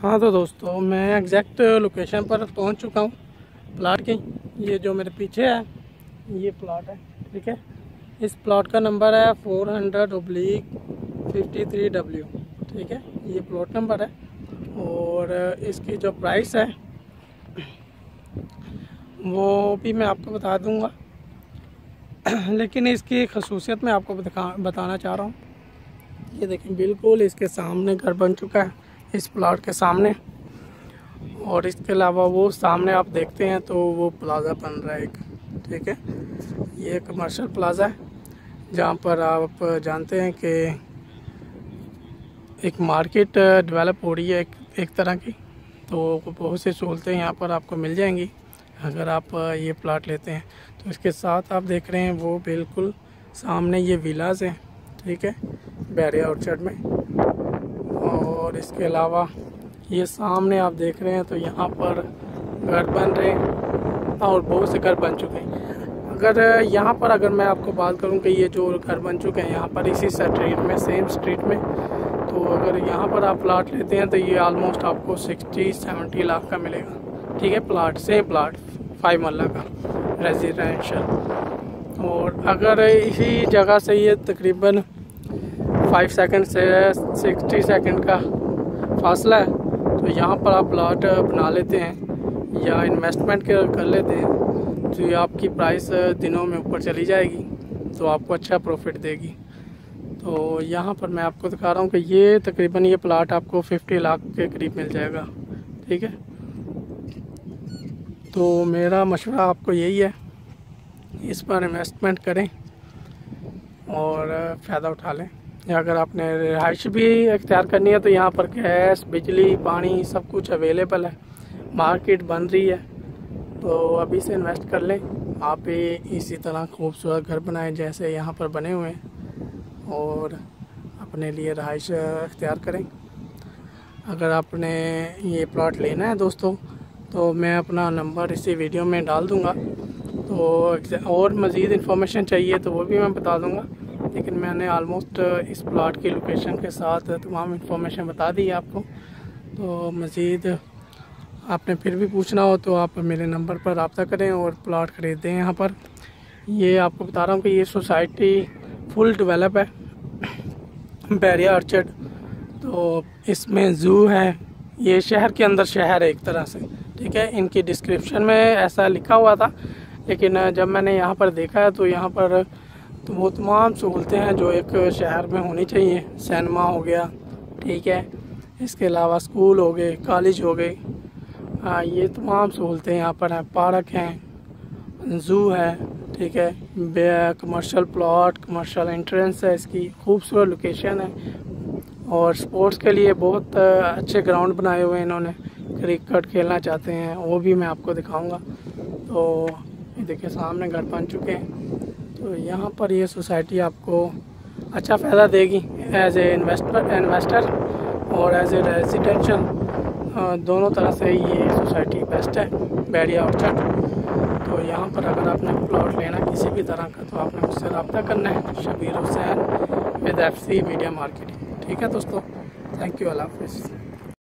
हाँ तो दोस्तों, मैं एग्जैक्ट लोकेशन पर पहुंच चुका हूं प्लाट की। ये जो मेरे पीछे है ये प्लाट है, ठीक है। इस प्लाट का नंबर है 400/53W, ठीक है। ये प्लॉट नंबर है और इसकी जो प्राइस है वो भी मैं आपको बता दूंगा, लेकिन इसकी खसूसियत मैं आपको बताना चाह रहा हूँ। ये देखें, बिल्कुल इसके सामने घर बन चुका है, इस प्लाट के सामने। और इसके अलावा वो सामने आप देखते हैं तो वो प्लाज़ा बन रहा है एक, ठीक है। ये कमर्शियल प्लाज़ा है जहाँ पर आप जानते हैं कि एक मार्केट डेवलप हो रही है एक तरह की। तो बहुत सी सहूलतें यहाँ पर आपको मिल जाएंगी अगर आप ये प्लाट लेते हैं। तो इसके साथ आप देख रहे हैं वो बिल्कुल सामने ये विलाज हैं, ठीक है, बैरिया ऑर्चर्ड में। और इसके अलावा ये सामने आप देख रहे हैं तो यहाँ पर घर बन रहे हैं और बहुत से घर बन चुके हैं। अगर यहाँ पर अगर मैं आपको बात करूँ कि ये जो घर बन चुके हैं यहाँ पर इसी स्ट्रीट में, सेम स्ट्रीट में, तो अगर यहाँ पर आप प्लाट लेते हैं तो ये आलमोस्ट आपको 60-70 लाख का मिलेगा, ठीक है। प्लाट, सेम प्लाट 5 मरला का रेजिडेंशियल। और अगर इसी जगह से ये तकरीबन 5 सेकंड से 60 सेकंड का फासला है, तो यहाँ पर आप प्लाट बना लेते हैं या इन्वेस्टमेंट कर लेते हैं तो ये आपकी प्राइस दिनों में ऊपर चली जाएगी, तो आपको अच्छा प्रॉफिट देगी। तो यहाँ पर मैं आपको दिखा रहा हूँ कि ये तकरीबन ये प्लाट आपको 50 लाख के करीब मिल जाएगा, ठीक है। तो मेरा मशवरा आपको यही है, इस पर इन्वेस्टमेंट करें और फ़ायदा उठा लें। या अगर आपने रिहाइश भी इख्तियार करनी है तो यहाँ पर गैस, बिजली, पानी सब कुछ अवेलेबल है, मार्केट बन रही है। तो अभी से इन्वेस्ट कर लें आप भी, इसी तरह खूबसूरत घर बनाएं जैसे यहाँ पर बने हुए हैं और अपने लिए रिहाइश इख्तियार करें। अगर आपने ये प्लॉट लेना है दोस्तों तो मैं अपना नंबर इसी वीडियो में डाल दूँगा, तो और मज़ीद इन्फॉर्मेशन चाहिए तो वो भी मैं बता दूँगा। लेकिन मैंने आलमोस्ट इस प्लाट की लोकेशन के साथ तमाम इन्फॉर्मेशन बता दी है आपको। तो मज़ीद आपने फिर भी पूछना हो तो आप मेरे नंबर पर रब्ता करें और प्लाट ख़रीदें। यहाँ पर ये आपको बता रहा हूँ कि ये सोसाइटी फुल डेवलप है, बैरिया ऑर्चर्ड। तो इसमें ज़ू है, ये शहर के अंदर शहर है एक तरह से, ठीक है। इनकी डिस्क्रिप्शन में ऐसा लिखा हुआ था, लेकिन जब मैंने यहाँ पर देखा है तो यहाँ पर तो वो तमाम सहूलतें हैं जो एक शहर में होनी चाहिए। सिनेमा हो गया, ठीक है, इसके अलावा स्कूल हो गए, कॉलेज हो गए, ये तमाम सहूलतें यहाँ पर हैं। पार्क हैं, ज़ू है, ठीक है, कमर्शियल प्लॉट, कमर्शियल एंट्रेंस है, इसकी खूबसूरत लोकेशन है। और स्पोर्ट्स के लिए बहुत अच्छे ग्राउंड बनाए हुए हैं इन्होंने। क्रिकेट खेलना चाहते हैं वो भी मैं आपको दिखाऊंगा। तो ये देखिए सामने घर बन चुके हैं। तो यहाँ पर ये सोसाइटी आपको अच्छा फ़ायदा देगी एज ए इन्वेस्टर और एज ए रेजिडेंशियल, दोनों तरह से ये सोसाइटी बेस्ट है, बैरिया ऑर्चर्ड। तो यहाँ पर अगर आपने प्लॉट लेना किसी भी तरह का तो आपने मुझसे रब्ता करना है, Shabir Hussain with FC media marketing, ठीक है दोस्तों। थैंक यू, अल्लाह हाफ़िज़।